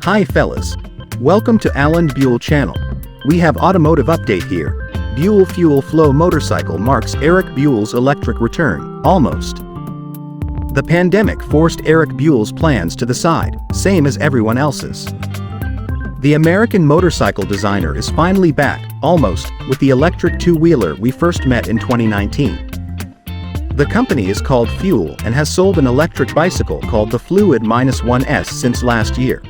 Hi fellas. Welcome to Alan Buell channel. We have automotive update here. Buell Fuell Fllow motorcycle marks Eric Buell's electric return, almost. The pandemic forced Eric Buell's plans to the side, same as everyone else's. The American motorcycle designer is finally back, almost, with the electric two-wheeler we first met in 2019. The company is called Fuell and has sold an electric bicycle called the Fluid-1S since last year.